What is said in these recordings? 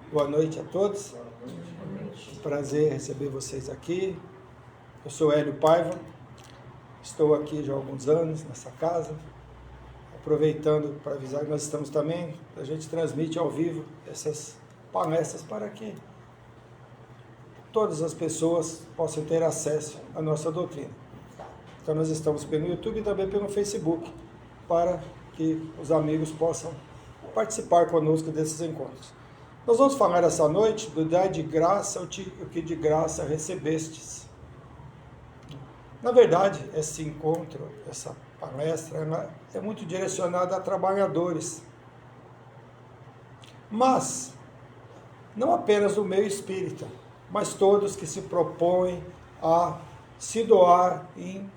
Boa noite a todos. Prazer receber vocês aqui. Eu sou Hélio Paiva. Estou aqui já há alguns anos nessa casa. Aproveitando para avisar que nós estamos também, a gente transmite ao vivo essas palestras para que todas as pessoas possam ter acesso à nossa doutrina. Então nós estamos pelo YouTube e também pelo Facebook, para que os amigos possam participar conosco desses encontros. Nós vamos falar essa noite do dar de graça o que de graça recebestes. Na verdade, esse encontro, essa palestra, ela é muito direcionada a trabalhadores. Mas, não apenas do meio espírita, mas todos que se propõem a se doar em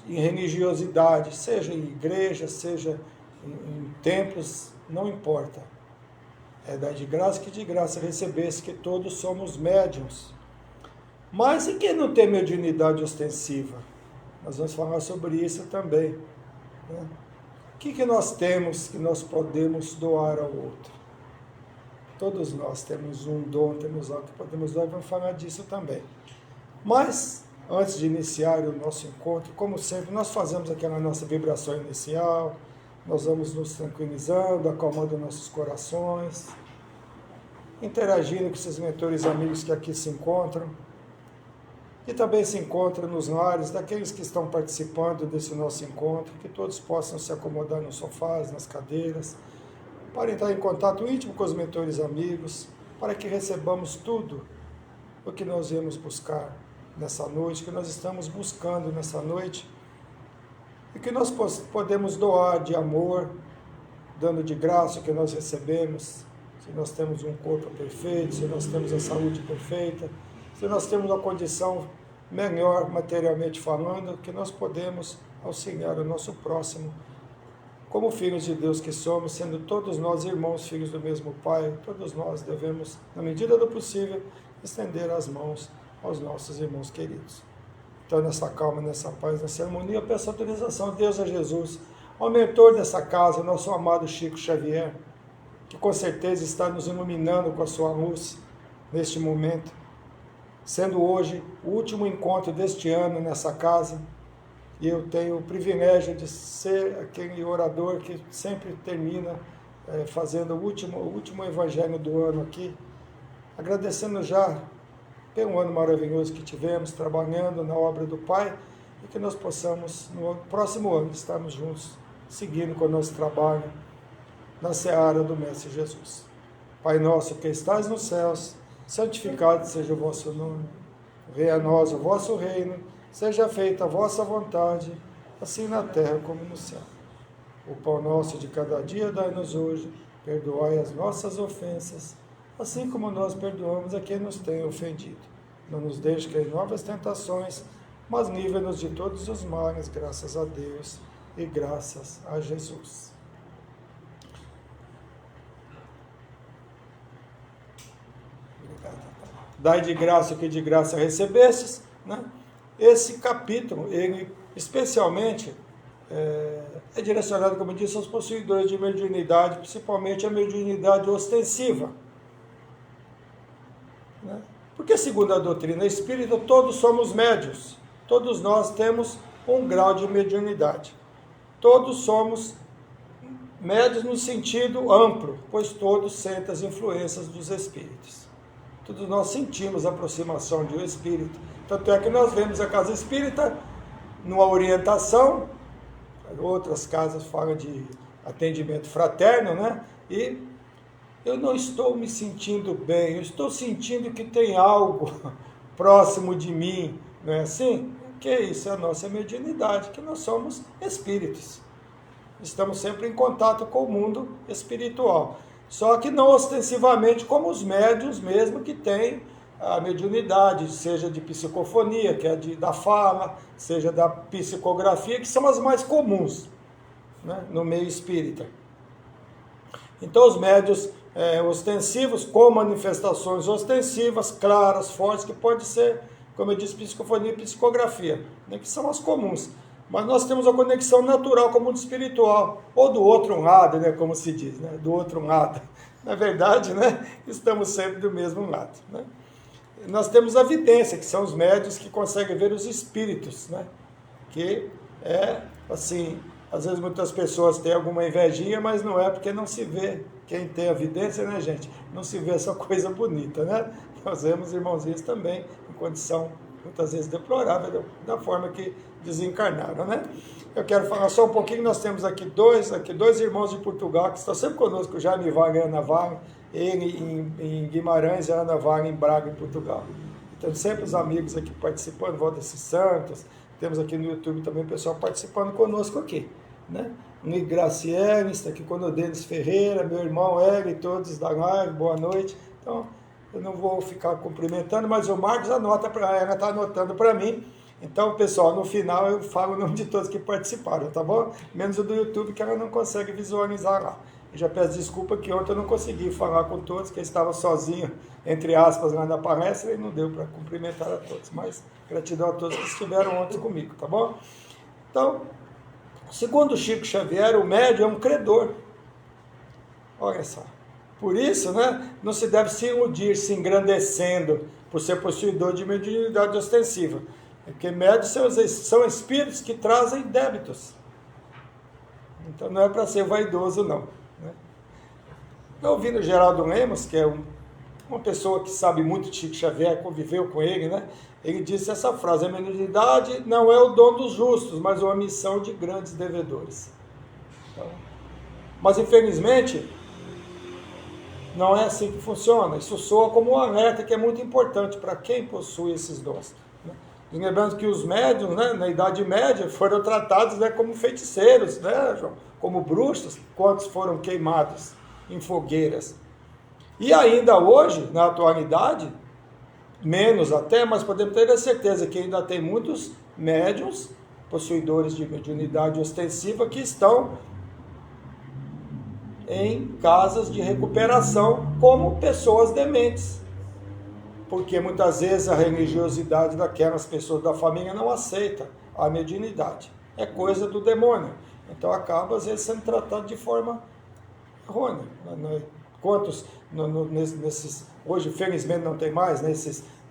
religiosidade, seja em igrejas, seja em templos, não importa. É dar de graça que de graça recebesse, que todos somos médiuns. Mas e quem não tem mediunidade ostensiva? Nós vamos falar sobre isso também. Né? O que nós temos que nós podemos doar ao outro? Todos nós temos um dom, temos algo que podemos doar, e vamos falar disso também. Mas, antes de iniciar o nosso encontro, como sempre, nós fazemos aquela nossa vibração inicial, nós vamos nos tranquilizando, acalmando nossos corações, interagindo com esses mentores amigos que aqui se encontram, que também se encontram nos lares daqueles que estão participando desse nosso encontro, que todos possam se acomodar nos sofás, nas cadeiras, para entrar em contato íntimo com os mentores amigos, para que recebamos tudo o que nós viemos buscar nessa noite, que nós estamos buscando nessa noite, e que nós podemos doar de amor, dando de graça o que nós recebemos, se nós temos um corpo perfeito, se nós temos a saúde perfeita, se nós temos uma condição melhor materialmente falando, que nós podemos auxiliar o nosso próximo, como filhos de Deus que somos, sendo todos nós irmãos, filhos do mesmo Pai, todos nós devemos, na medida do possível, estender as mãos aos nossos irmãos queridos. Então, nessa calma, nessa paz, nessa harmonia, eu peço autorização a Deus, a Jesus, ao mentor dessa casa, nosso amado Chico Xavier, que com certeza está nos iluminando com a sua luz neste momento, sendo hoje o último encontro deste ano nessa casa, e eu tenho o privilégio de ser aquele orador que sempre termina fazendo o último evangelho do ano aqui, agradecendo já pelo ano maravilhoso que tivemos, trabalhando na obra do Pai, e que nós possamos, no próximo ano, estarmos juntos, seguindo com o nosso trabalho na seara do Mestre Jesus. Pai nosso que estais nos céus, santificado seja o vosso nome. Venha a nós o vosso reino, seja feita a vossa vontade, assim na terra como no céu. O pão nosso de cada dia dai-nos hoje, perdoai as nossas ofensas, assim como nós perdoamos a quem nos tem ofendido. Não nos deixe cair em novas tentações, mas livra-nos de todos os males, graças a Deus e graças a Jesus. Dai de graça o que de graça recebestes, né? Esse capítulo, ele especialmente é direcionado, como eu disse, aos possuidores de mediunidade, principalmente a mediunidade ostensiva. Né? Porque, segundo a doutrina espírita, todos somos médiuns, todos nós temos um grau de mediunidade. Todos somos médiuns no sentido amplo, pois todos sentem as influências dos espíritos. Todos nós sentimos a aproximação de um espírito. Tanto é que nós vemos a casa espírita numa orientação, outras casas falam de atendimento fraterno, né? E eu não estou me sentindo bem, eu estou sentindo que tem algo próximo de mim, não é assim? Que isso é a nossa mediunidade, que nós somos espíritos. Estamos sempre em contato com o mundo espiritual. Só que não ostensivamente como os médiuns mesmo que têm a mediunidade, seja de psicofonia, que é da fala, seja da psicografia, que são as mais comuns, né, no meio espírita. Então os médiuns ostensivos, com manifestações ostensivas, claras, fortes, que pode ser, como eu disse, psicofonia e psicografia, né, que são as comuns. mas nós temos a conexão natural com o mundo espiritual, ou do outro lado, né, como se diz, né, do outro lado. Na verdade, né, estamos sempre do mesmo lado. Né? Nós temos a vidência, que são os médiuns que conseguem ver os espíritos, né, que é assim, às vezes muitas pessoas têm alguma invejinha, mas não é porque não se vê. Quem tem a vidência, né, gente, não se vê essa coisa bonita, né? Nós vemos irmãozinhos também em condição muitas vezes deplorável da forma que desencarnaram, né? Eu quero falar só um pouquinho, nós temos aqui dois irmãos de Portugal que estão sempre conosco, o Jaime Wagner e Ana Wagner, ele em Guimarães e a Ana Wagner em Braga, em Portugal. Então, sempre os amigos aqui participando, Valdeci Santos, temos aqui no YouTube também o pessoal participando conosco aqui, né? O Graciele está aqui conosco, o Denis Ferreira, meu irmão Hélio, todos da live, boa noite. Então, eu não vou ficar cumprimentando, mas o Marcos anota, ela está anotando para mim. Então, pessoal, no final eu falo o nome de todos que participaram, tá bom? Menos o do YouTube, que ela não consegue visualizar lá. Eu já peço desculpa que ontem eu não consegui falar com todos, que eu estava sozinho, entre aspas, lá na palestra, e não deu para cumprimentar a todos. Mas gratidão a todos que estiveram ontem comigo, tá bom? Então, segundo Chico Xavier, o médium é um credor. Olha só. Por isso, né, não se deve se iludir, se engrandecendo por ser possuidor de mediunidade ostensiva. Porque médios são espíritos que trazem débitos. Então não é para ser vaidoso, não. Né? Eu ouvi no Geraldo Lemos, que é uma pessoa que sabe muito de Chico Xavier, conviveu com ele, né? Ele disse essa frase: a mediunidade não é o dom dos justos, mas uma missão de grandes devedores. Então, mas infelizmente, não é assim que funciona. Isso soa como um alerta que é muito importante para quem possui esses dons. Né? Lembrando que os médiuns, né, na Idade Média, foram tratados, né, como feiticeiros, né, João? Como bruxos, quantos foram queimados em fogueiras. E ainda hoje, na atualidade, menos até, mas podemos ter a certeza que ainda tem muitos médiuns, possuidores de mediunidade ostensiva, que estão em casas de recuperação como pessoas dementes. Porque muitas vezes a religiosidade daquelas pessoas da família não aceita a mediunidade. É coisa do demônio. Então acaba, às vezes, sendo tratado de forma errônea. Quantos, nesses, hoje, felizmente, não tem mais, né,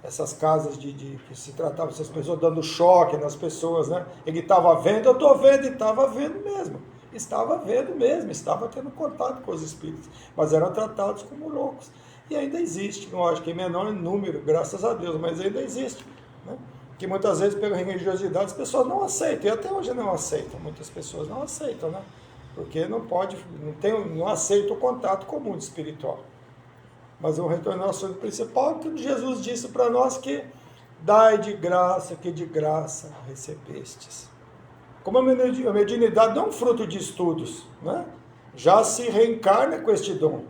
essas casas que se tratavam, essas pessoas dando choque nas pessoas, né? Ele estava vendo, eu estou vendo, e estava vendo mesmo. Estava vendo mesmo, estava tendo contato com os espíritos, mas eram tratados como loucos. E ainda existe, lógico, em menor número, graças a Deus, mas ainda existe. Né? Que muitas vezes, pela religiosidade, as pessoas não aceitam, e até hoje não aceitam, muitas pessoas não aceitam, né? Porque não aceita o contato com o mundo espiritual. Mas vamos retornar ao assunto principal, que Jesus disse para nós que dai de graça, que de graça recebestes. Como a mediunidade não é um fruto de estudos, né? Já se reencarna com este dom.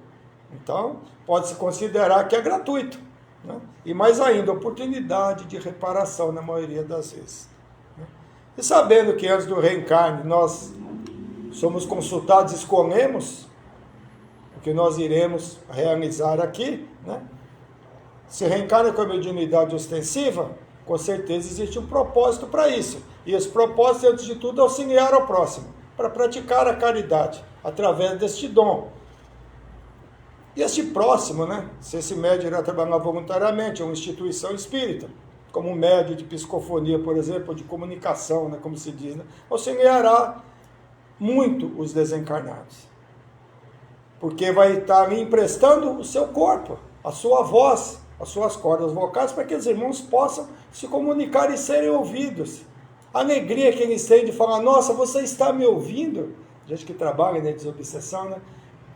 Então, pode-se considerar que é gratuito. Né? E mais ainda, oportunidade de reparação na maioria das vezes. Né? E sabendo que antes do reencarne nós somos consultados, escolhemos o que nós iremos realizar aqui, né? Se reencarna com a mediunidade ostensiva, com certeza existe um propósito para isso. E esse propósito, antes de tudo, é auxiliar ao próximo, para praticar a caridade, através deste dom. E este próximo, né? Se esse médium irá trabalhar voluntariamente, é uma instituição espírita, como um médium de psicofonia, por exemplo, ou de comunicação, né? Como se diz, né? Auxiliará muito os desencarnados. Porque vai estar ali emprestando o seu corpo, a sua voz, as suas cordas vocais, para que os irmãos possam se comunicar e serem ouvidos. A alegria que eles têm de falar: nossa, você está me ouvindo? Gente que trabalha na desobsessão, né?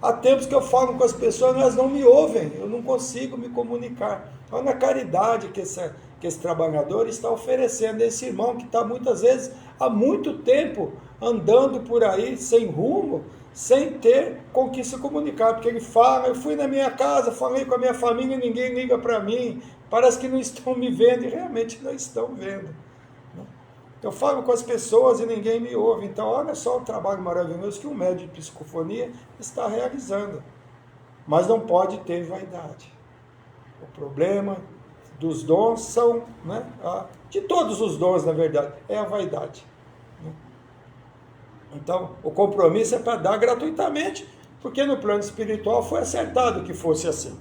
Há tempos que eu falo com as pessoas, elas não me ouvem, eu não consigo me comunicar. Olha a caridade que esse trabalhador está oferecendo a esse irmão que está muitas vezes há muito tempo andando por aí sem rumo, sem ter com que se comunicar, porque ele fala: eu fui na minha casa, falei com a minha família e ninguém liga para mim, parece que não estão me vendo, e realmente não estão vendo. Eu falo com as pessoas e ninguém me ouve. Então, olha só o trabalho maravilhoso que um médium de psicofonia está realizando. Mas não pode ter vaidade. O problema dos dons são, né, de todos os dons, na verdade, é a vaidade. Né? Então, o compromisso é para dar gratuitamente, porque no plano espiritual foi acertado que fosse assim.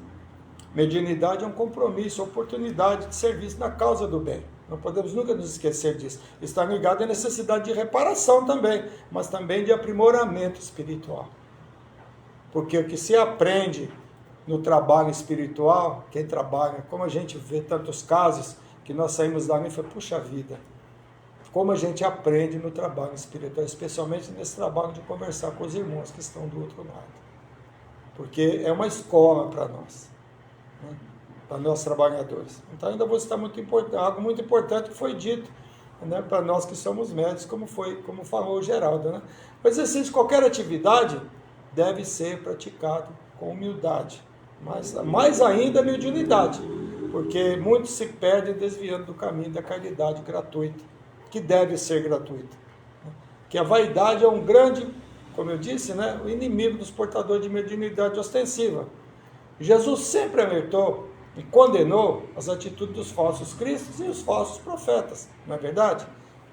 Mediunidade é um compromisso, oportunidade de serviço na causa do bem. Não podemos nunca nos esquecer disso. Está ligado à necessidade de reparação também, mas também de aprimoramento espiritual. Porque o que se aprende no trabalho espiritual, quem trabalha, como a gente vê tantos casos, que nós saímos dali e falamos, puxa vida, como a gente aprende no trabalho espiritual, especialmente nesse trabalho de conversar com os irmãos que estão do outro lado. Porque é uma escola para nós, né? Para nós trabalhadores. Então ainda vou citar algo muito importante que foi dito, né, para nós que somos médicos, como falou o Geraldo, né? O exercício de qualquer atividade deve ser praticado com humildade, mas mais ainda a mediunidade, porque muitos se perdem desviando do caminho da caridade gratuita, que deve ser gratuita. Que a vaidade é um grande, como eu disse, né, o inimigo dos portadores de mediunidade ostensiva. Jesus sempre alertou e condenou as atitudes dos falsos cristos e os falsos profetas, não é verdade?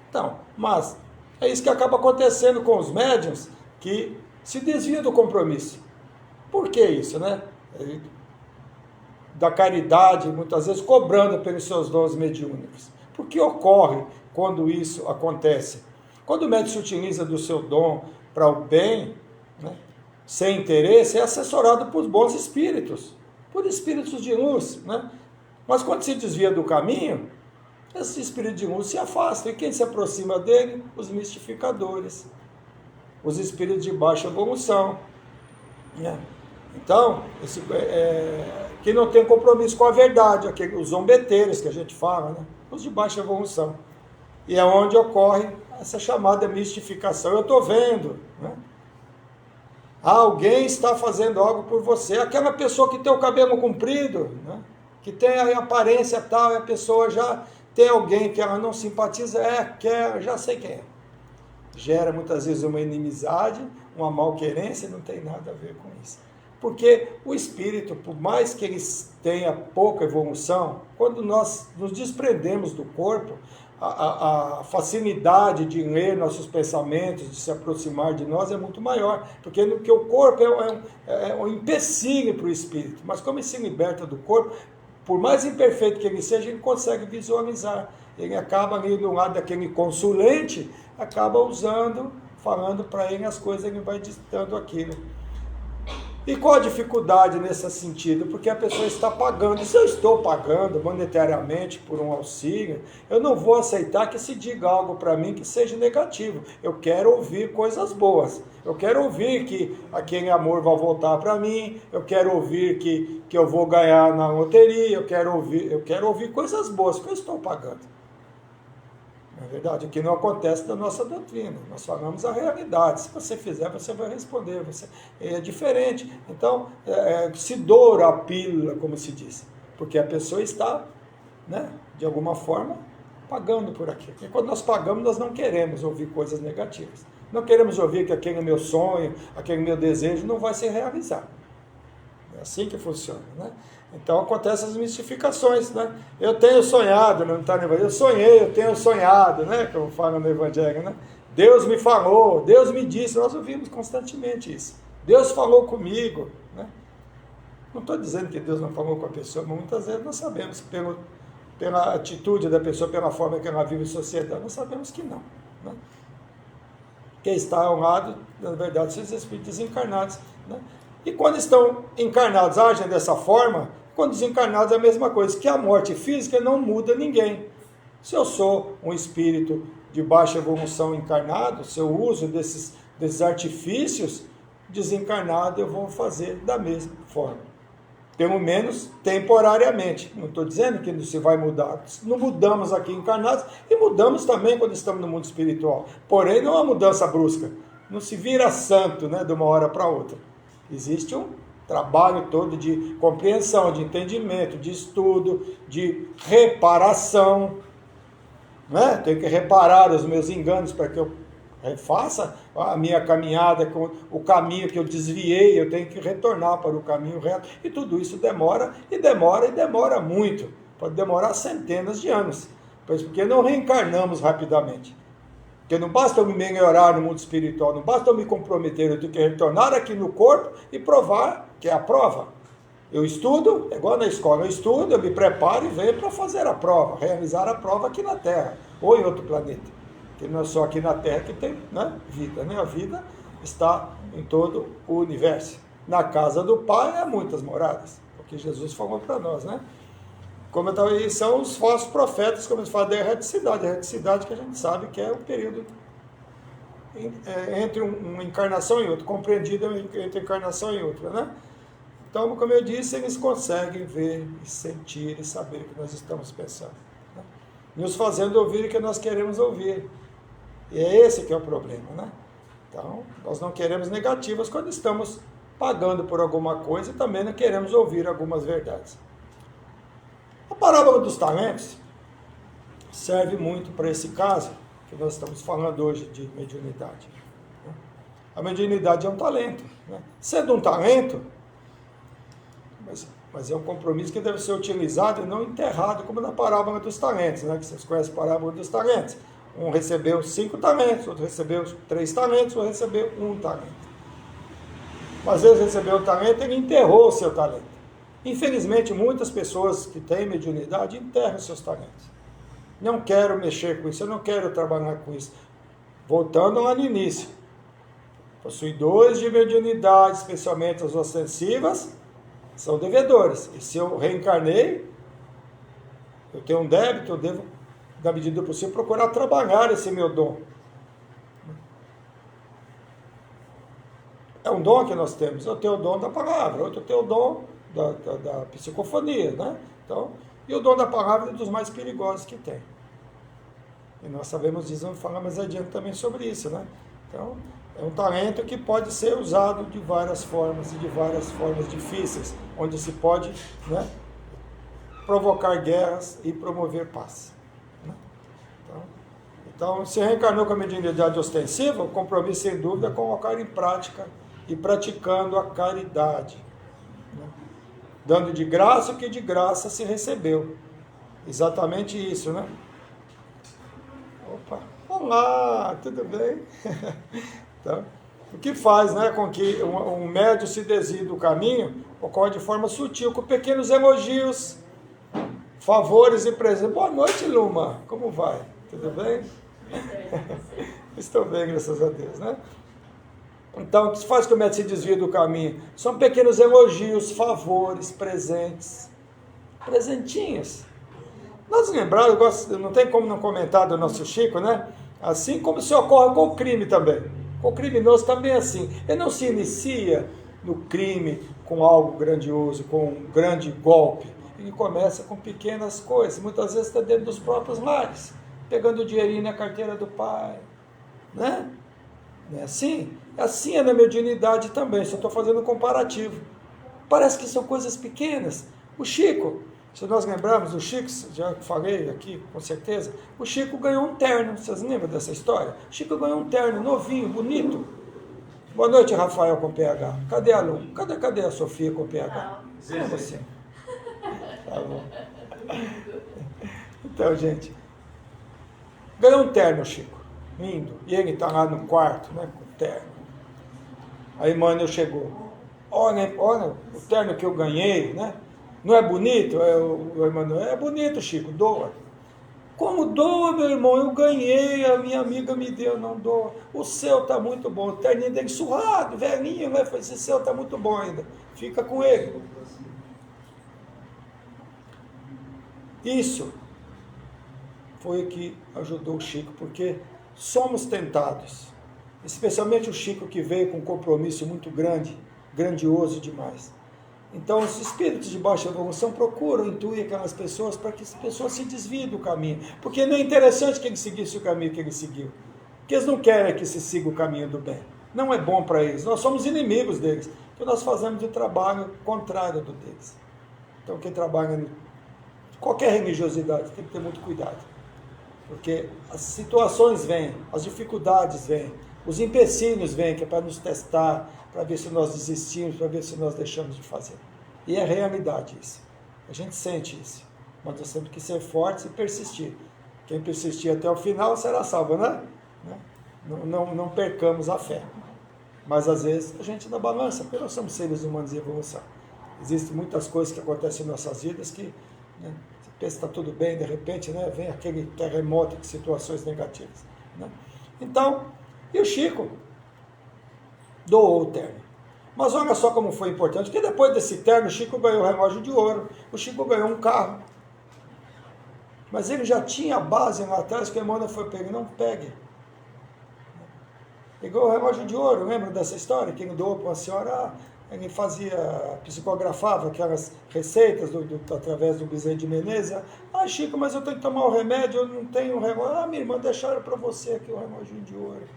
Então, mas é isso que acaba acontecendo com os médiuns que se desviam do compromisso. Por que isso, né? Da caridade, muitas vezes cobrando pelos seus dons mediúnicos. Por que ocorre quando isso acontece? Quando o médium se utiliza do seu dom para o bem, né, sem interesse, é assessorado por bons espíritos, por espíritos de luz, né? Mas quando se desvia do caminho, esse espírito de luz se afasta. E quem se aproxima dele? Os mistificadores, os espíritos de baixa evolução, né? Então, quem não tem compromisso com a verdade, os zombeteiros que a gente fala, né? Os de baixa evolução. E é onde ocorre essa chamada mistificação. Eu estou vendo, né? Alguém está fazendo algo por você. Aquela pessoa que tem o cabelo comprido, né, que tem a aparência tal, e a pessoa já tem alguém que ela não simpatiza, já sei quem é. Gera muitas vezes uma inimizade, uma malquerência, não tem nada a ver com isso. Porque o espírito, por mais que ele tenha pouca evolução, quando nós nos desprendemos do corpo, a facilidade de ler nossos pensamentos, de se aproximar de nós é muito maior, porque o corpo é um empecilho para o espírito, mas como ele se liberta do corpo, por mais imperfeito que ele seja, ele consegue visualizar, ele acaba ali do lado daquele consulente, acaba usando, falando para ele as coisas, ele vai ditando aquilo. E qual a dificuldade nesse sentido? Porque a pessoa está pagando. Se eu estou pagando monetariamente por um auxílio, eu não vou aceitar que se diga algo para mim que seja negativo. Eu quero ouvir coisas boas. Eu quero ouvir que aquele amor vai voltar para mim. Eu quero ouvir que eu vou ganhar na loteria. Eu quero ouvir coisas boas, porque eu estou pagando. Na verdade, o que não acontece na nossa doutrina. Nós falamos a realidade. Se você fizer, você vai responder. É diferente. Então, se doura a pílula, como se diz. Porque a pessoa está, né, de alguma forma, pagando por aquilo. E quando nós pagamos, nós não queremos ouvir coisas negativas. Não queremos ouvir que aquele meu sonho, aquele meu desejo não vai se realizar. É assim que funciona, né? Então acontecem as mistificações, né? Eu tenho sonhado, não está no Evangelho, eu sonhei, eu tenho sonhado, né? Como fala no Evangelho, né? Deus me falou, Deus me disse, nós ouvimos constantemente isso. Deus falou comigo, né? Não estou dizendo que Deus não falou com a pessoa, mas muitas vezes nós sabemos, pela atitude da pessoa, pela forma que ela vive em sociedade, nós sabemos que não, né? Quem está ao lado, na verdade, são os espíritos desencarnados, né? E quando estão encarnados, agem dessa forma, quando desencarnados é a mesma coisa, que a morte física não muda ninguém. Se eu sou um espírito de baixa evolução encarnado, se eu uso desses artifícios, desencarnado eu vou fazer da mesma forma. Pelo menos temporariamente. Não estou dizendo que não se vai mudar. Não mudamos aqui encarnados e mudamos também quando estamos no mundo espiritual. Porém, não é uma mudança brusca. Não se vira santo, né, de uma hora para outra. Existe um trabalho todo de compreensão, de entendimento, de estudo, de reparação, né? Tenho que reparar os meus enganos para que eu faça a minha caminhada com o caminho que eu desviei, eu tenho que retornar para o caminho reto. E tudo isso demora muito. Pode demorar centenas de anos, porque não reencarnamos rapidamente. Porque não basta eu me melhorar no mundo espiritual, não basta eu me comprometer, eu tenho que retornar aqui no corpo e provar, que é a prova. Eu estudo, é igual na escola, eu estudo, eu me preparo e venho para fazer a prova, realizar a prova aqui na Terra, ou em outro planeta. Porque não é só aqui na Terra que tem, né, vida, né? A vida está em todo o universo. Na casa do Pai há muitas moradas, porque Jesus falou para nós, né? Como eu estava aí, são os falsos profetas, como eles falam, da erraticidade. A erraticidade que a gente sabe que é o período entre uma encarnação e outra, compreendido entre encarnação e outra, né? Então, como eu disse, eles conseguem ver, sentir e saber o que nós estamos pensando, né? Nos fazendo ouvir o que nós queremos ouvir. E é esse que é o problema, né? Então, nós não queremos negativas quando estamos pagando por alguma coisa e também não queremos ouvir algumas verdades. A parábola dos talentos serve muito para esse caso que nós estamos falando hoje de mediunidade. A mediunidade é um talento, né? Sendo um talento, mas é um compromisso que deve ser utilizado e não enterrado, como na parábola dos talentos, né? Que vocês conhecem a parábola dos talentos. Um recebeu 5 talentos, outro recebeu 3 talentos, outro recebeu 1 talento. Mas às vezes recebeu um talento e ele enterrou o seu talento. Infelizmente, muitas pessoas que têm mediunidade enterram seus talentos. Não quero mexer com isso, eu não quero trabalhar com isso. Voltando lá no início. Possuidores de mediunidade, especialmente as ostensivas, são devedores. E se eu reencarnei, eu tenho um débito, eu devo, na medida do possível, procurar trabalhar esse meu dom. É um dom que nós temos. Eu tenho o dom da palavra, outro tem o dom da psicofonia, né? Então, e o dom da palavra é dos mais perigosos que tem. E nós sabemos disso, vamos falar mais adiante também sobre isso, né? Então, é um talento que pode ser usado de várias formas e de várias formas difíceis, onde se pode, né, provocar guerras e promover paz, né? Então, se reencarnou com a mediunidade ostensiva, o compromisso, sem dúvida, é colocar em prática e praticando a caridade, né? Dando de graça o que de graça se recebeu. Exatamente isso, né? Opa! Olá, tudo bem? Então, o que faz, né, com que um médium se desvie do caminho ocorre de forma sutil, com pequenos elogios, favores e presentes. Boa noite, Luma. Como vai? Tudo bem? Estou bem, graças a Deus, né? Então, o que faz que o médium se desvie do caminho? São pequenos elogios, favores, presentes, presentinhos. Nós lembramos, não tem como não comentar do nosso Chico, né? Assim como se ocorre com o crime também. Com o criminoso também é assim. Ele não se inicia no crime com algo grandioso, com um grande golpe. Ele começa com pequenas coisas, muitas vezes está dentro dos próprios lares, pegando o dinheirinho na carteira do pai, né? Não é assim? Assim é na mediunidade também, só estou fazendo um comparativo. Parece que são coisas pequenas. O Chico, se nós lembrarmos do Chico, já falei aqui com certeza, o Chico ganhou um terno, vocês lembram dessa história? O Chico ganhou um terno novinho, bonito. Boa noite, Rafael com PH. Cadê a Lu? Cadê a Sofia com PH? Como assim? Tá bom. Então, gente, ganhou um terno, Chico, lindo. E ele está lá no quarto, né, com o terno. Aí Emmanuel chegou. Olha o terno que eu ganhei, né? Não é bonito? O Emmanuel, é bonito, Chico, doa. Como doa, meu irmão? Eu ganhei, a minha amiga me deu, não doa. O seu está muito bom. O terninho dele surrado, velhinho, né? Esse seu está muito bom ainda. Fica com ele. Isso foi o que ajudou o Chico, porque somos tentados. Especialmente o Chico, que veio com um compromisso muito grande, grandioso demais. Então, os espíritos de baixa evolução procuram intuir aquelas pessoas para que as pessoas se desviem do caminho. Porque não é interessante que ele seguisse o caminho que ele seguiu. Porque eles não querem que se siga o caminho do bem. Não é bom para eles. Nós somos inimigos deles. Então, nós fazemos o trabalho contrário do deles. Então, quem trabalha em qualquer religiosidade tem que ter muito cuidado. Porque as situações vêm, as dificuldades vêm, os empecilhos vêm, que é para nos testar, para ver se nós desistimos, para ver se nós deixamos de fazer. E é realidade isso. A gente sente isso. Mas nós temos que ser fortes e persistir. Quem persistir até o final será salvo, né? Né? Não percamos a fé. Mas às vezes a gente dá balança, porque nós somos seres humanos em evolução. Existem muitas coisas que acontecem em nossas vidas que, né, você pensa que está tudo bem, de repente, né, vem aquele terremoto de situações negativas. Né? Então, e o Chico doou o terno. Mas olha só como foi importante, que depois desse terno, o Chico ganhou o relógio de ouro, o Chico ganhou um carro. Mas ele já tinha a base lá atrás, que a Emmanuel foi pegar, não pegue. Pegou o relógio de ouro, lembra dessa história? Que ele doou para uma senhora, ele psicografava aquelas receitas através do Bezerra de Menezes. Ah, Chico, mas eu tenho que tomar o remédio, eu não tenho o relógio. Ah, minha irmã, deixaram para você aqui o relógio de ouro.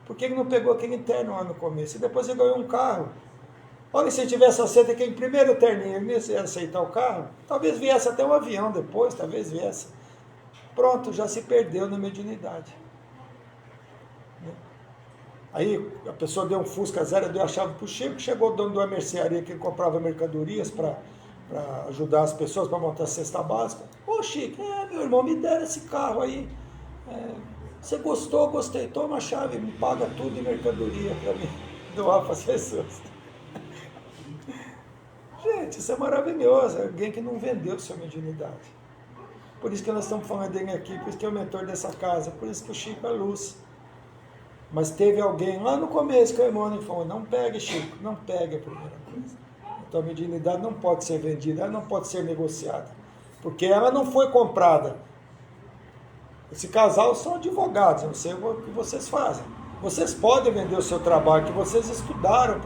Por que ele não pegou aquele terno lá no começo? E depois ele ganhou um carro. Olha, se ele tivesse aceito aquele primeiro terninho, ele ia aceitar o carro, talvez viesse até um avião depois, talvez viesse. Pronto, já se perdeu na mediunidade. Aí a pessoa deu um Fusca zero, deu a chave para o Chico, chegou o dono de uma mercearia que comprava mercadorias para ajudar as pessoas, para montar a cesta básica. Ô Chico, meu irmão, me deram esse carro aí. Você gostou? Gostei. Toma a chave, me paga tudo em mercadoria para mim doar para as pessoas. Gente, isso é maravilhoso. Alguém que não vendeu sua mediunidade. Por isso que nós estamos falando dele aqui, por isso que é o mentor dessa casa, por isso que o Chico é luz. Mas teve alguém lá no começo que o Emmanuel falou, não pegue, Chico, não pegue a primeira coisa. Então a mediunidade não pode ser vendida, ela não pode ser negociada, porque ela não foi comprada. Esse casal são advogados, eu não sei o que vocês fazem. Vocês podem vender o seu trabalho, que vocês estudaram,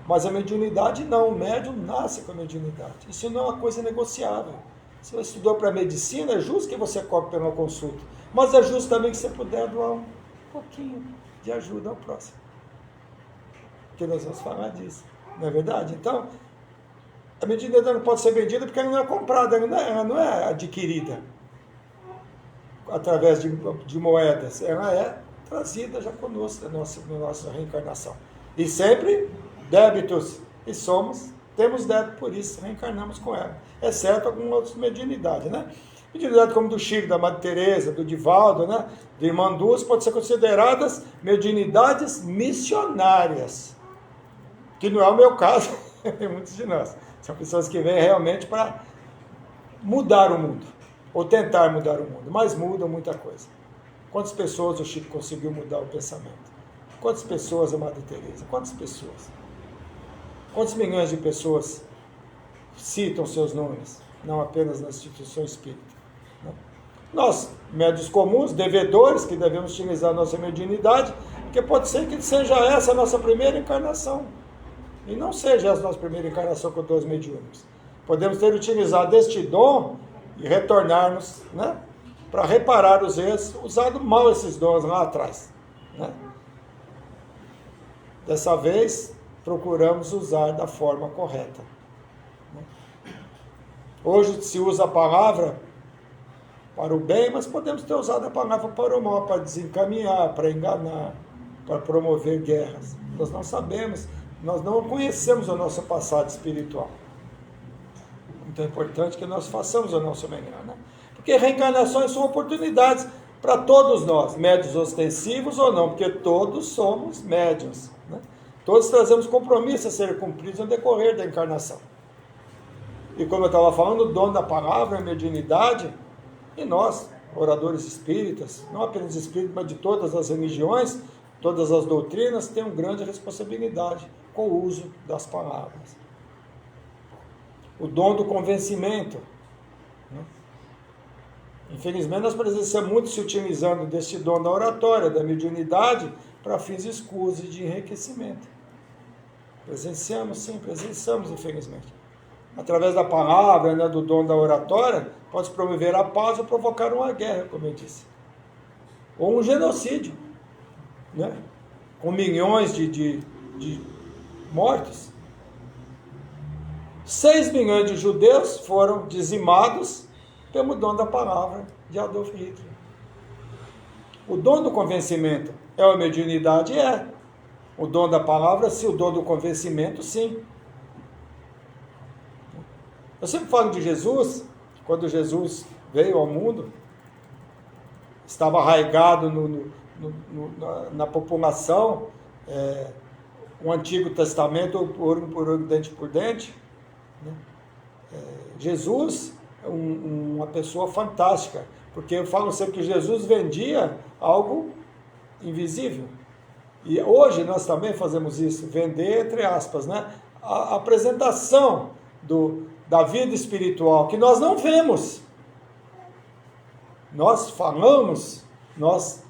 mas a mediunidade não, o médium nasce com a mediunidade. Isso não é uma coisa negociável. Se você estudou para medicina, é justo que você cobre pela consulta, mas é justo também que você puder doar um pouquinho de ajuda ao próximo. Porque nós vamos falar disso, não é verdade? Então, a mediunidade não pode ser vendida porque ela não é comprada, ela não é adquirida através de moedas, ela é trazida já conosco na nossa reencarnação. E sempre débitos, e temos débito, por isso reencarnamos com ela, exceto algumas outras mediunidades, né? Mediunidade como do Chico, da Madre Teresa, do Divaldo, né? Do Irmã Dulce, podem ser consideradas mediunidades missionárias, que não é o meu caso, tem muitos de nós. São pessoas que vêm realmente para mudar o mundo, ou tentar mudar o mundo, mas mudam muita coisa. Quantas pessoas o Chico conseguiu mudar o pensamento? Quantas pessoas a Madre Teresa? Quantas pessoas? Quantos milhões de pessoas citam seus nomes, não apenas na instituição espírita? Nós, médios comuns, devedores, que devemos utilizar a nossa mediunidade, porque pode ser que seja essa a nossa primeira encarnação, e não seja essa a nossa primeira encarnação com dois mediúnicos. Podemos ter utilizado este dom e retornarmos, né, para reparar os erros, usado mal esses dons lá atrás. Né? Dessa vez, procuramos usar da forma correta. Hoje se usa a palavra para o bem, mas podemos ter usado a palavra para o mal, para desencaminhar, para enganar, para promover guerras. Nós não sabemos, nós não conhecemos o nosso passado espiritual. Então é importante que nós façamos o nosso melhor, né? Porque reencarnações são oportunidades para todos nós, médios ostensivos ou não, porque todos somos médios, né? Todos trazemos compromissos a serem cumpridos no decorrer da encarnação. E como eu estava falando, o dono da palavra, a mediunidade, e nós, oradores espíritas, não apenas espíritas, mas de todas as religiões, todas as doutrinas, temos grande responsabilidade com o uso das palavras. O dom do convencimento. Né? Infelizmente, nós precisamos muito se utilizando deste dom da oratória, da mediunidade, para fins escusos de enriquecimento. Presenciamos, sim, presenciamos, infelizmente. Através da palavra, né, do dom da oratória, pode promover a paz ou provocar uma guerra, como eu disse. Ou um genocídio, né? Com milhões de mortos. 6 milhões de judeus foram dizimados pelo dom da palavra de Adolf Hitler. O dom do convencimento é uma mediunidade? É. O dom da palavra, sim. O dom do convencimento, sim. Eu sempre falo de Jesus, quando Jesus veio ao mundo, estava arraigado na população, o Antigo Testamento, olho por olho, dente por dente, né? Jesus é uma pessoa fantástica, porque eu falo sempre que Jesus vendia algo invisível. E hoje nós também fazemos isso, vender entre aspas, né? A apresentação da vida espiritual, que nós não vemos. Nós falamos, nós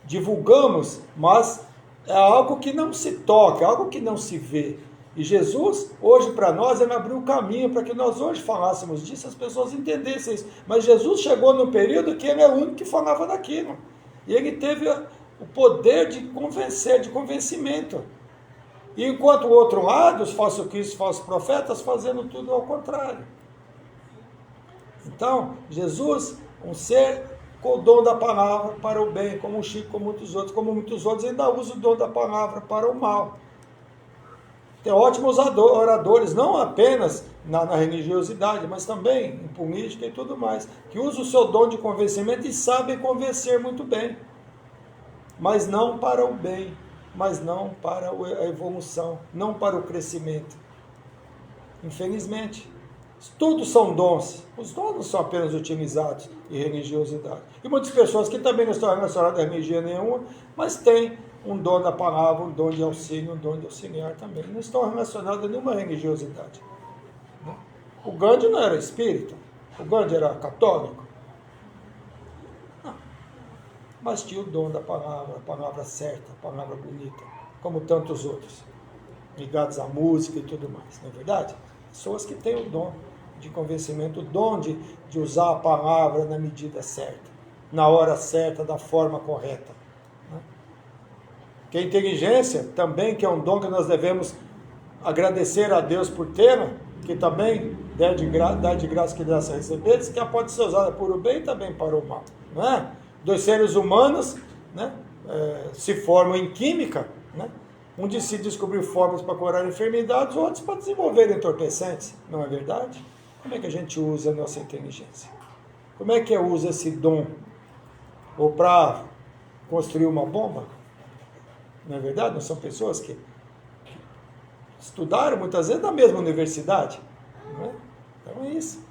divulgamos, mas é algo que não se toca, é algo que não se vê. E Jesus, hoje para nós, ele abriu o caminho para que nós hoje falássemos disso, as pessoas entendessem isso. Mas Jesus chegou num período que ele é o único que falava daquilo. E ele teve o poder de convencer, de convencimento. E enquanto o outro lado, os falsos cristos, os falsos profetas, fazendo tudo ao contrário. Então, Jesus, um ser com o dom da palavra para o bem, como o Chico, como muitos outros ainda usam o dom da palavra para o mal. Tem ótimos oradores, não apenas na religiosidade, mas também em política e tudo mais, que usam o seu dom de convencimento e sabem convencer muito bem, mas não para o bem, mas não para a evolução, não para o crescimento. Infelizmente, todos são dons, os dons não são apenas utilizados em religiosidade. E muitas pessoas que também não estão relacionadas a religião nenhuma, mas têm um dom da palavra, um dom de auxílio, um dom de auxiliar também. Não estão relacionados a nenhuma religiosidade. O Gandhi não era espírita, o Gandhi era católico. Não. Mas tinha o dom da palavra, a palavra certa, a palavra bonita, como tantos outros, ligados à música e tudo mais, não é verdade? Pessoas que têm o dom de convencimento, o dom de usar a palavra na medida certa, na hora certa, da forma correta. Que a inteligência também, que é um dom que nós devemos agradecer a Deus por ter, que também dá de graça que graça receber, que ela pode ser usada para o bem e também para o mal. Não é? Dois seres humanos, né, se formam em química, né? Um de se descobrir formas para curar enfermidades, outros para desenvolver entorpecentes, não é verdade? Como é que a gente usa a nossa inteligência? Como é que usa esse dom? Ou para construir uma bomba? Não é verdade? Não são pessoas que estudaram muitas vezes na mesma universidade. Não é? Então é isso.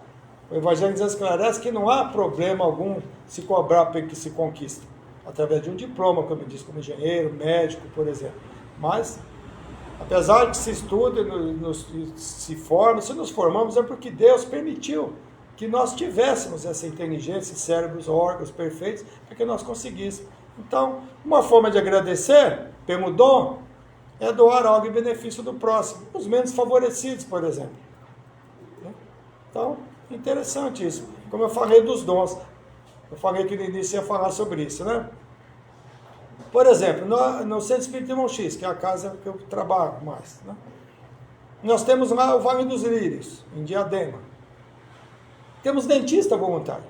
O Evangelho nos esclarece que não há problema algum se cobrar para que se conquista. Através de um diploma, como eu disse, como engenheiro, médico, por exemplo. Mas, apesar de que se estuda, se forma, se nos formamos, é porque Deus permitiu que nós tivéssemos essa inteligência, cérebros, órgãos perfeitos, para que nós conseguíssemos. Então, uma forma de agradecer pelo dom é doar algo em benefício do próximo, os menos favorecidos, por exemplo. Então, interessante isso. Como eu falei dos dons, eu falei que no início ia falar sobre isso, né? Por exemplo, no Centro Espírita Irmão X, que é a casa que eu trabalho mais, né? Nós temos lá o Vale dos Lírios, em Diadema. Temos dentista voluntário,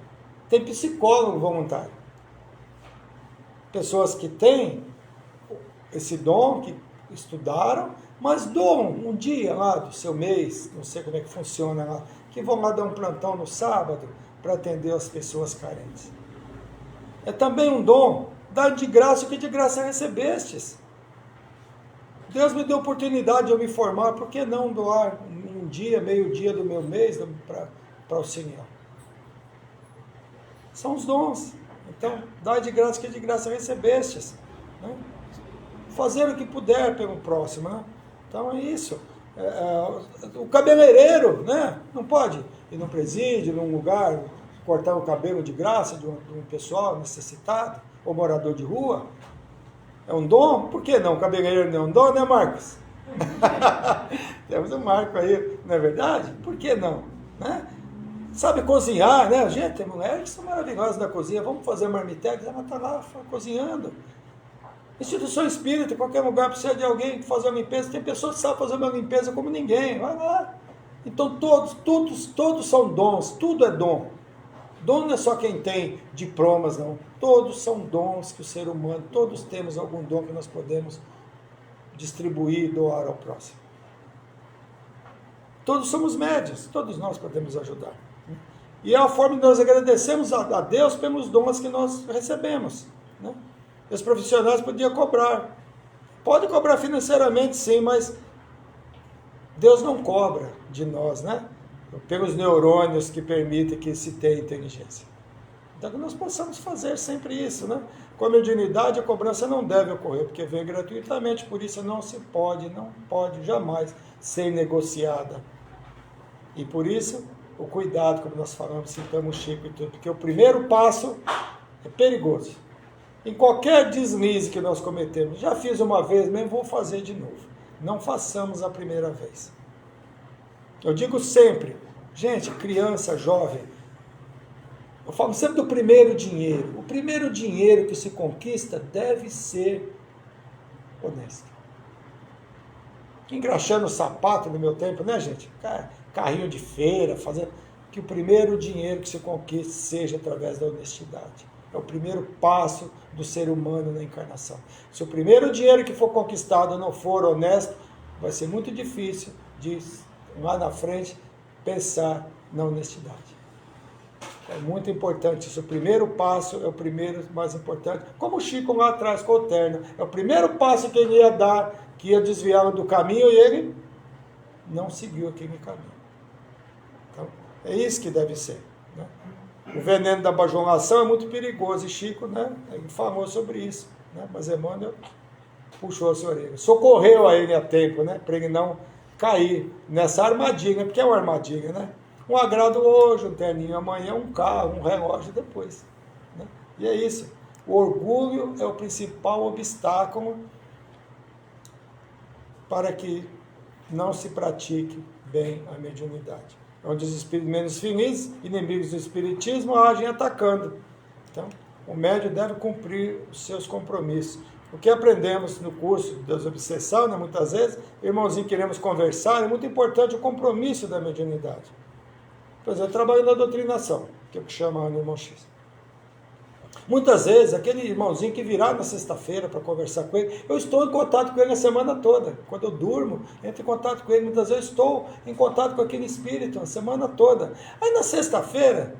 tem psicólogo voluntário. Pessoas que têm esse dom, que estudaram, mas doam um dia lá do seu mês, não sei como é que funciona lá, que vão lá dar um plantão no sábado para atender as pessoas carentes. É também um dom, dar de graça o que de graça recebestes. Deus me deu a oportunidade de eu me formar, por que não doar um dia, meio dia do meu mês para o Senhor? São os dons. Então, dá de graça o que de graça recebestes. Né? Fazer o que puder pelo próximo. Né? Então é isso. O cabeleireiro, né? Não pode ir num presídio, num lugar, cortar o cabelo de graça de um pessoal necessitado, ou morador de rua. É um dom? Por que não? O cabeleireiro não é um dom, né, Marcos? Temos um Marco aí, não é verdade? Por que não? Né? Sabe cozinhar, né? Gente, tem mulheres que são maravilhosas na cozinha. Vamos fazer marmitex, ela está lá cozinhando. Instituição espírita, em qualquer lugar precisa de alguém que fazer uma limpeza. Tem pessoas que sabem fazer uma limpeza como ninguém. Vai lá. Então todos são dons, tudo é dom. Dom não é só quem tem diplomas, não. Todos são dons que o ser humano, todos temos algum dom que nós podemos distribuir e doar ao próximo. Todos somos médios, todos nós podemos ajudar. E é a forma de nós agradecermos a Deus pelos dons que nós recebemos. Né? E os profissionais podiam cobrar. Pode cobrar financeiramente, sim, mas Deus não cobra de nós, né? Pelos neurônios que permitem que se tenha inteligência. Então, que nós possamos fazer sempre isso, né? Com a mediunidade, a cobrança não deve ocorrer, porque vem gratuitamente, por isso não pode jamais ser negociada. E por isso, o cuidado, como nós falamos, citamos Chico e tudo, porque o primeiro passo é perigoso. Em qualquer deslize que nós cometemos, já fiz uma vez, mesmo vou fazer de novo. Não façamos a primeira vez. Eu digo sempre, gente, criança, jovem, eu falo sempre do primeiro dinheiro. O primeiro dinheiro que se conquista deve ser honesto. Engraxando o sapato no meu tempo, né, gente? Carrinho de feira, fazendo... Que o primeiro dinheiro que se conquista seja através da honestidade. É o primeiro passo do ser humano na encarnação. Se o primeiro dinheiro que for conquistado não for honesto, vai ser muito difícil de, lá na frente, pensar na honestidade. É muito importante isso. O primeiro passo é o primeiro mais importante. Como o Chico lá atrás com o terno. É o primeiro passo que ele ia dar, que ia desviá-lo do caminho, e ele não seguiu aquele caminho. Então, é isso que deve ser, né? O veneno da bajulação é muito perigoso. E Chico, né, ele falou sobre isso, né? Mas Emmanuel puxou a sua orelha. Socorreu a ele a tempo, né? Para ele não cair nessa armadilha, porque é uma armadilha, né? Um agrado hoje, um terninho amanhã, um carro, um relógio depois, né? E é isso. O orgulho é o principal obstáculo para que não se pratique bem a mediunidade. Onde os espíritos menos felizes, inimigos do espiritismo, agem atacando. Então, o médium deve cumprir os seus compromissos. O que aprendemos no curso de desobsessão, né, muitas vezes, irmãozinho, queremos conversar, é muito importante o compromisso da mediunidade. Por exemplo, eu trabalho na doutrinação, que é o que chama no irmão X. Muitas vezes, aquele irmãozinho que virá na sexta-feira para conversar com ele, eu estou em contato com ele a semana toda. Quando eu durmo, entro em contato com ele. Muitas vezes eu estou em contato com aquele espírito a semana toda. Aí na sexta-feira,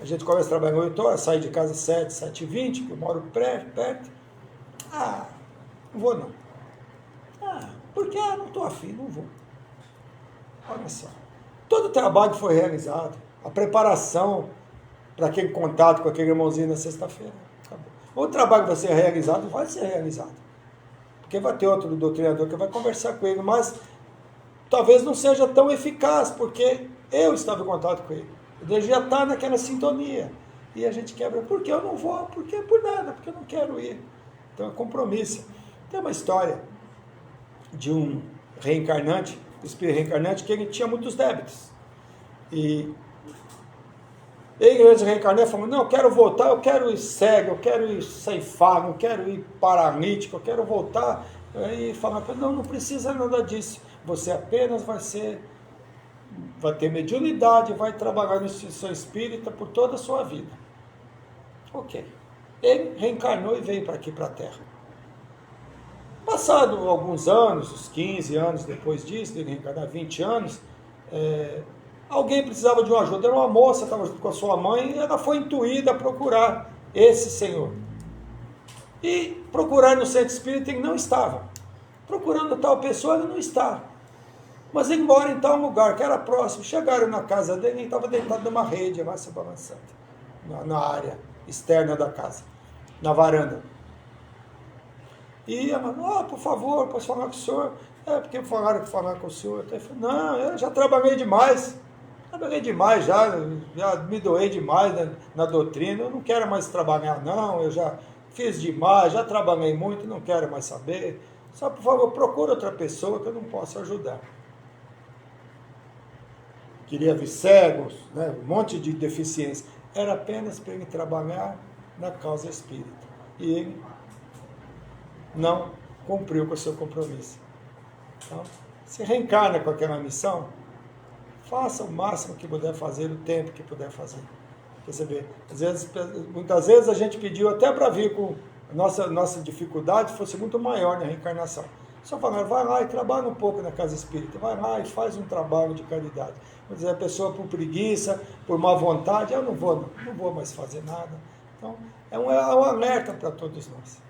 a gente começa a trabalhar 8 horas, sai de casa 7, 7h20, que eu moro perto. Não vou não. Porque não estou afim, não vou. Olha só. Todo o trabalho foi realizado, a preparação para aquele contato com aquele irmãozinho na sexta-feira. Acabou. O trabalho vai ser realizado, vai ser realizado. Porque vai ter outro doutrinador que vai conversar com ele, mas talvez não seja tão eficaz, porque eu estava em contato com ele. Ele já está naquela sintonia. E a gente quebra, porque eu não vou, porque por nada, porque eu não quero ir. Então é compromisso. Tem uma história de um reencarnante, espírito reencarnante, que ele tinha muitos débitos. E ele mesmo reencarnou, falou, não, eu quero voltar, eu quero ir cego, eu quero ir ceifar, não quero ir paralítico, eu quero voltar. Aí falava, não precisa nada disso. Você apenas vai ter mediunidade, vai trabalhar na instituição espírita por toda a sua vida. Ok. Ele reencarnou e veio para aqui, para a Terra. Passado alguns anos, uns 15 anos depois disso, ele reencarnar 20 anos, alguém precisava de uma ajuda. Era uma moça, estava junto com a sua mãe, e ela foi intuída a procurar esse senhor. E procurar no centro espírita ele não estava. Procurando tal pessoa, ele não está. Mas ele mora em tal lugar, que era próximo. Chegaram na casa dele, ele estava deitado numa rede, lá se balançando, na área externa da casa, na varanda. E ela falou, por favor, posso falar com o senhor? Porque falaram que falar com o senhor. Eu falei, não, eu já trabalhei demais. Já me doei demais na doutrina, eu não quero mais trabalhar não, eu já fiz demais, já trabalhei muito, não quero mais saber. Só, por favor, procura outra pessoa que eu não posso ajudar. Queria ver cegos, né, um monte de deficiência. Era apenas para ele trabalhar na causa espírita. E ele não cumpriu com o seu compromisso. Então, se reencarna com aquela missão, faça o máximo que puder fazer, o tempo que puder fazer. Perceber? Muitas vezes a gente pediu até para vir com a nossa dificuldade fosse muito maior na reencarnação. Só falaram, vai lá e trabalha um pouco na casa espírita, vai lá e faz um trabalho de caridade. Quer dizer, a pessoa por preguiça, por má vontade, eu não vou mais fazer nada. Então, um alerta para todos nós.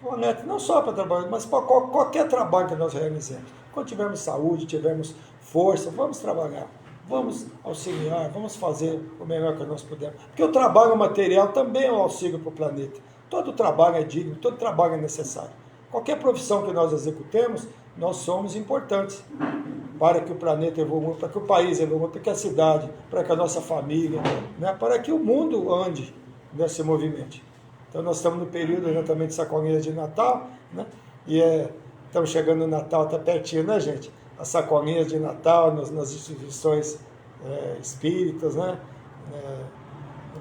Um alerta não só para trabalho, mas para qualquer trabalho que nós realizemos. Quando tivermos saúde, tivermos força, vamos trabalhar, vamos auxiliar, vamos fazer o melhor que nós pudermos. Porque o trabalho material também é um auxílio para o planeta. Todo trabalho é digno, todo trabalho é necessário. Qualquer profissão que nós executemos, nós somos importantes para que o planeta evolua, para que o país evolua, para que a cidade, para que a nossa família, né, para que o mundo ande nesse movimento. Então nós estamos no período exatamente de sacolinhas de Natal, né? E estamos chegando no Natal, está pertinho, né, gente? As sacolinhas de Natal nas instituições espíritas, né?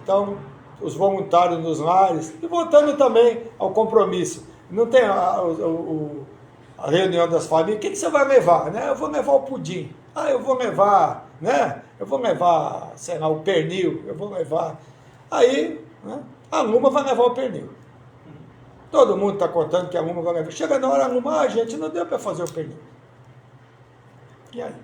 Então, os voluntários nos lares, e voltando também ao compromisso. Não tem a reunião das famílias, o que você vai levar? Né? Eu vou levar o pudim. Eu vou levar, né? Eu vou levar, sei lá, o pernil, eu vou levar. Aí, né? A Luma vai levar o pernil. Todo mundo está contando que a Luma vai levar. Chega na hora, a Luma, gente, não deu para fazer o pernil. E aí?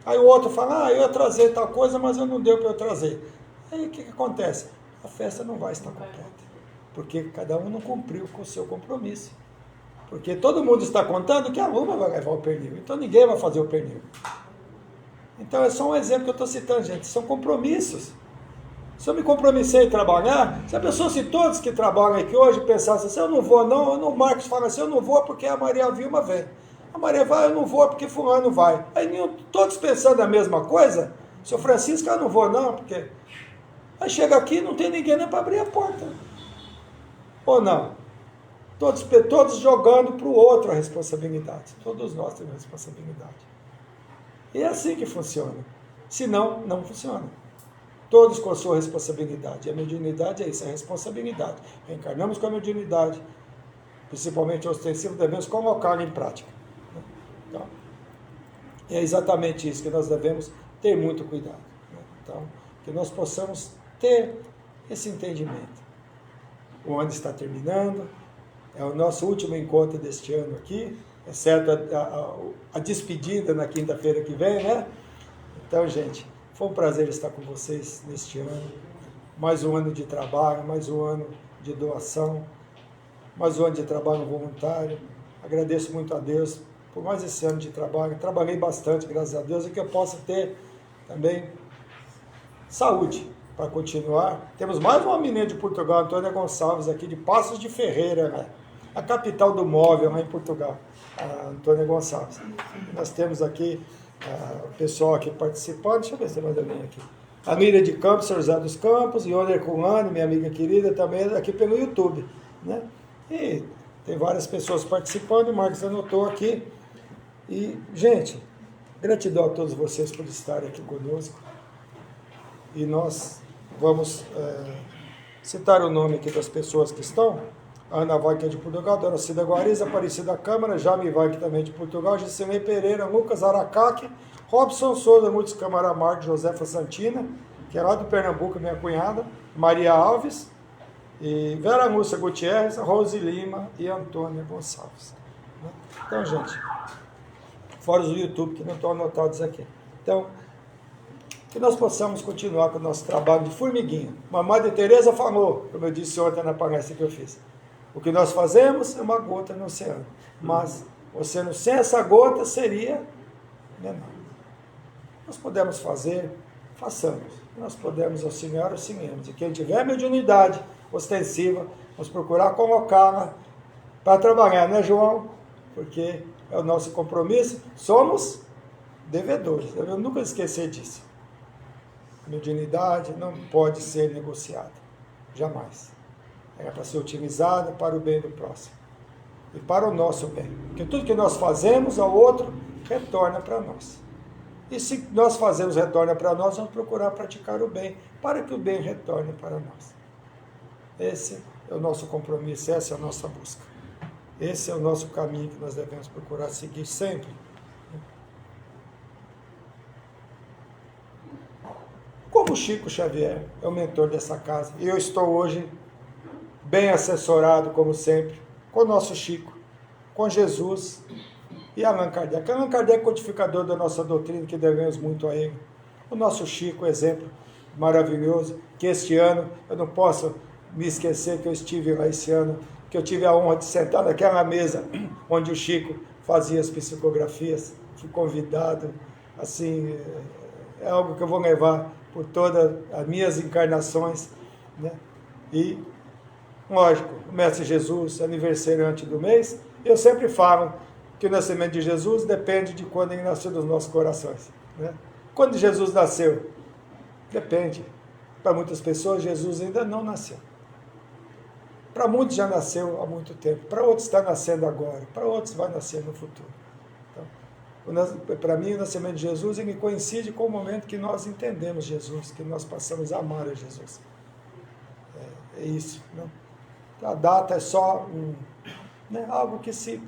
Aí o outro fala, eu ia trazer tal coisa, mas eu não deu para eu trazer. Aí o que acontece? A festa não vai estar completa. Porque cada um não cumpriu com o seu compromisso. Porque todo mundo está contando que a Luma vai levar o pernil. Então ninguém vai fazer o pernil. Então é só um exemplo que eu estou citando, gente. São compromissos. Se eu me compromissei em trabalhar, se a pessoa, se todos que trabalham aqui hoje pensassem assim, eu não vou não, o Marcos fala assim, eu não vou porque a Maria Vilma vem. A Maria vai, eu não vou porque fulano vai. Aí todos pensando a mesma coisa, seu Francisco, eu não vou não, porque... Aí chega aqui e não tem ninguém nem para abrir a porta. Ou não? Todos jogando para o outro a responsabilidade. Todos nós temos responsabilidade. E é assim que funciona. Senão, não funciona. Todos com a sua responsabilidade. E a mediunidade é isso, é a responsabilidade. Reencarnamos com a mediunidade, principalmente ostensivo, devemos colocá-la em prática. Então, é exatamente isso que nós devemos ter muito cuidado. Então, que nós possamos ter esse entendimento. O ano está terminando, é o nosso último encontro deste ano aqui, exceto a despedida na quinta-feira que vem, né? Então, gente, foi um prazer estar com vocês neste ano. Mais um ano de trabalho, mais um ano de doação, mais um ano de trabalho voluntário. Agradeço muito a Deus por mais esse ano de trabalho. Trabalhei bastante, graças a Deus, e que eu possa ter também saúde para continuar. Temos mais uma menina de Portugal, Antônia Gonçalves, aqui de Passos de Ferreira, né? A capital do móvel lá em Portugal, a Antônia Gonçalves. Nós temos aqui o pessoal aqui participando, deixa eu ver se mais alguém aqui. A Miriam de Campos, São José dos Campos, Ione Herculano, minha amiga querida, também aqui pelo YouTube, né? E tem várias pessoas participando, o Marcos anotou aqui. E, gente, gratidão a todos vocês por estarem aqui conosco. E nós vamos citar o nome aqui das pessoas que estão. A Ana Vai, que é de Portugal, Dona Cida Guariz, Aparecida Câmara, Jaime Vai, que também é de Portugal, Giselene Pereira, Lucas Aracaque, Robson Souza, Muitos Câmara Marques, Josefa Santina, que é lá do Pernambuco, minha cunhada, Maria Alves, e Vera Lúcia Gutierrez, Rose Lima e Antônia Gonçalves. Então, gente, fora os do YouTube que não estão anotados aqui. Então, que nós possamos continuar com o nosso trabalho de formiguinha. Mamãe de Teresa falou, como eu disse ontem na palestra que eu fiz. O que nós fazemos é uma gota no oceano. Mas o oceano sem essa gota seria menor. Nós podemos fazer, façamos. Nós podemos auxiliar, auxiliamos. E quem tiver mediunidade ostensiva, vamos procurar colocá-la para trabalhar, né, João? Porque é o nosso compromisso. Somos devedores. Eu nunca esquecer disso. A mediunidade não pode ser negociada. Jamais. É para ser utilizada para o bem do próximo. E para o nosso bem. Porque tudo que nós fazemos ao outro, retorna para nós. E se nós fazemos retorna para nós, vamos procurar praticar o bem, para que o bem retorne para nós. Esse é o nosso compromisso, essa é a nossa busca. Esse é o nosso caminho que nós devemos procurar seguir sempre. Como Chico Xavier é o mentor dessa casa, e eu estou hoje bem assessorado, como sempre, com o nosso Chico, com Jesus e Allan Kardec. Allan Kardec é codificador da nossa doutrina, que devemos muito a ele. O nosso Chico, exemplo maravilhoso, que este ano, eu não posso me esquecer que eu estive lá esse ano, que eu tive a honra de sentar naquela mesa onde o Chico fazia as psicografias, fui convidado, assim, é algo que eu vou levar por todas as minhas encarnações, né? E, lógico, o Mestre Jesus, aniversariante do mês, eu sempre falo que o nascimento de Jesus depende de quando ele nasceu nos nossos corações, né? Quando Jesus nasceu? Depende. Para muitas pessoas, Jesus ainda não nasceu. Para muitos já nasceu há muito tempo, para outros está nascendo agora, para outros vai nascer no futuro. Então, para mim, o nascimento de Jesus ele coincide com o momento que nós entendemos Jesus, que nós passamos a amar a Jesus. É isso. Né? A data é só algo que se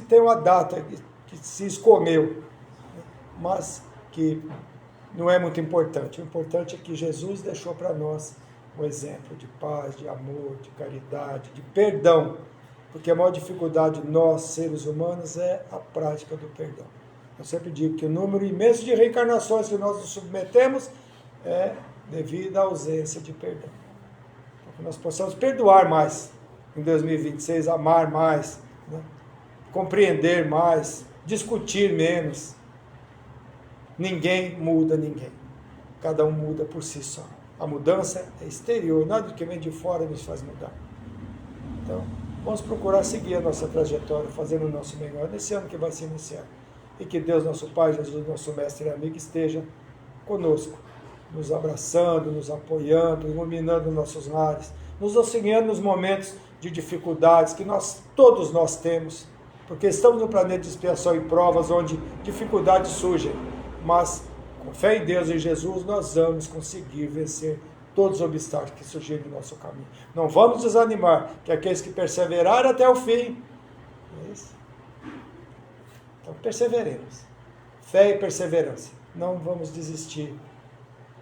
tem uma data que se escolheu, mas que não é muito importante. O importante é que Jesus deixou para nós um exemplo de paz, de amor, de caridade, de perdão, porque a maior dificuldade de nós, seres humanos, é a prática do perdão. Eu sempre digo que o número imenso de reencarnações que nós nos submetemos é devido à ausência de perdão. Para que nós possamos perdoar mais em 2026, amar mais, né? Compreender mais, discutir menos. Ninguém muda ninguém. Cada um muda por si só. A mudança é exterior, nada que vem de fora nos faz mudar. Então, vamos procurar seguir a nossa trajetória, fazendo o nosso melhor nesse ano que vai se iniciar. E que Deus, nosso Pai, Jesus, nosso Mestre e amigo, esteja conosco, nos abraçando, nos apoiando, iluminando nossos lares, nos auxiliando nos momentos de dificuldades que todos nós temos, porque estamos no planeta de expiação e provas, onde dificuldades surgem, mas com fé em Deus e em Jesus, nós vamos conseguir vencer todos os obstáculos que surgirem no nosso caminho. Não vamos desanimar, que aqueles que perseverarem até o fim. É isso. Então, perseveremos. Fé e perseverança. Não vamos desistir,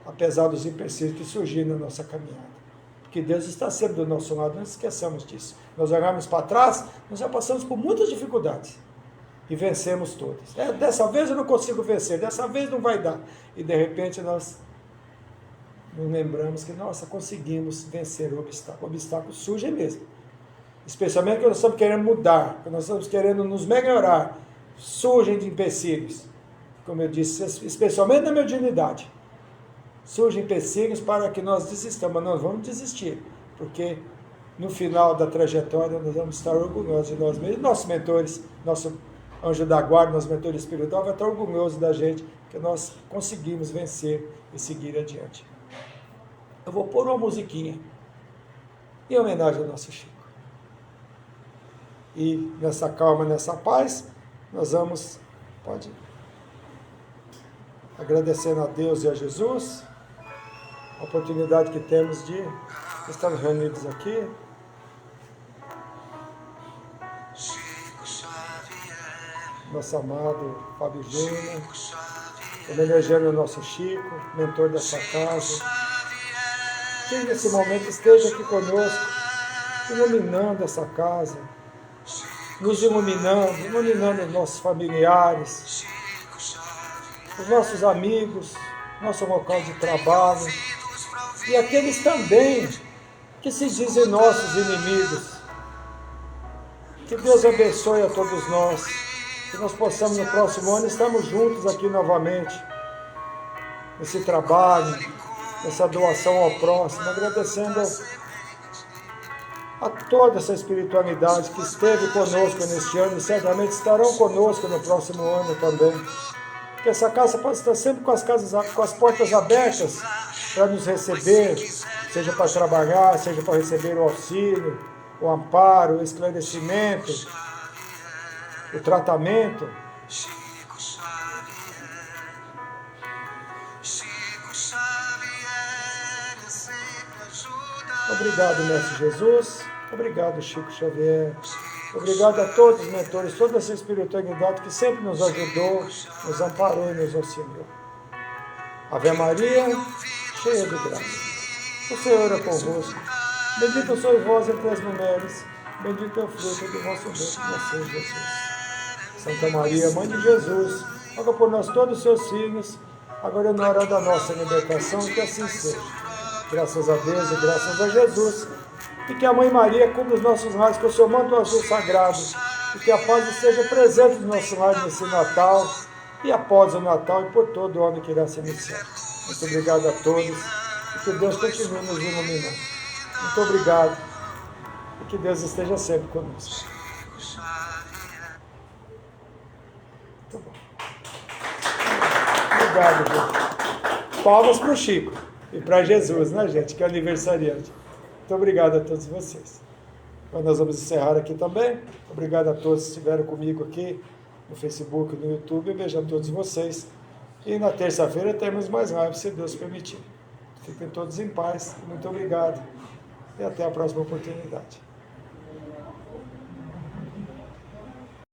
apesar dos empecilhos que surgirem na nossa caminhada. Porque Deus está sempre do nosso lado, não esqueçamos disso. Nós olhamos para trás, nós já passamos por muitas dificuldades. E vencemos todas. Dessa vez eu não consigo vencer, dessa vez não vai dar. E de repente nós nos lembramos que, nossa, conseguimos vencer o obstáculo. O obstáculo surge mesmo. Especialmente quando nós estamos querendo mudar, quando nós estamos querendo nos melhorar. Surgem de empecilhos. Como eu disse, especialmente na mediunidade. Surgem empecilhos para que nós desistamos, mas nós vamos desistir. Porque no final da trajetória nós vamos estar orgulhosos de nós mesmos. Nossos mentores, nosso anjo da guarda, nosso mentor espiritual, vai estar orgulhoso da gente, que nós conseguimos vencer e seguir adiante. Eu vou pôr uma musiquinha em homenagem ao nosso Chico. E nessa calma, nessa paz, nós vamos, agradecendo a Deus e a Jesus, a oportunidade que temos de estar reunidos aqui. Nosso amado Fábio Júnior, homenageando o nosso Chico, mentor dessa casa. Que nesse momento esteja aqui conosco, iluminando essa casa, nos iluminando os nossos familiares, os nossos amigos, nosso local de trabalho, e aqueles também que se dizem nossos inimigos. Que Deus abençoe a todos nós, que nós possamos no próximo ano estarmos juntos aqui novamente, nesse trabalho, nessa doação ao próximo, agradecendo a toda essa espiritualidade que esteve conosco neste ano e certamente estarão conosco no próximo ano também. Que essa casa possa estar sempre com as portas abertas para nos receber, seja para trabalhar, seja para receber o auxílio, o amparo, o esclarecimento, o tratamento. Obrigado, Mestre Jesus. Obrigado, Chico Xavier. Obrigado a todos os mentores, toda essa espiritualidade que sempre nos ajudou, nos amparou e nos auxiliou. Ave Maria, cheia de graça. O Senhor é convosco. Bendita sois vós entre as mulheres. Bendito é o fruto do vosso ventre, nosso Jesus. Santa Maria, Mãe de Jesus, roga por nós todos os seus filhos, agora na hora da nossa libertação, que assim seja. Graças a Deus e graças a Jesus. E que a Mãe Maria cubra os nossos lares com o seu manto azul sagrado. E que a paz esteja presente no nosso lar nesse Natal, e após o Natal e por todo o ano que irá se iniciar. Muito obrigado a todos. E que Deus continue nos iluminando. Muito obrigado. E que Deus esteja sempre conosco. Muito bom. Obrigado, gente. Palmas para o Chico. E para Jesus, né, gente? Que é aniversariante. Muito obrigado a todos vocês. Então, nós vamos encerrar aqui também. Obrigado a todos que estiveram comigo aqui no Facebook, no YouTube. Eu vejo a todos vocês. E na terça-feira temos mais lives, se Deus permitir. Fiquem todos em paz. Muito obrigado. E até a próxima oportunidade.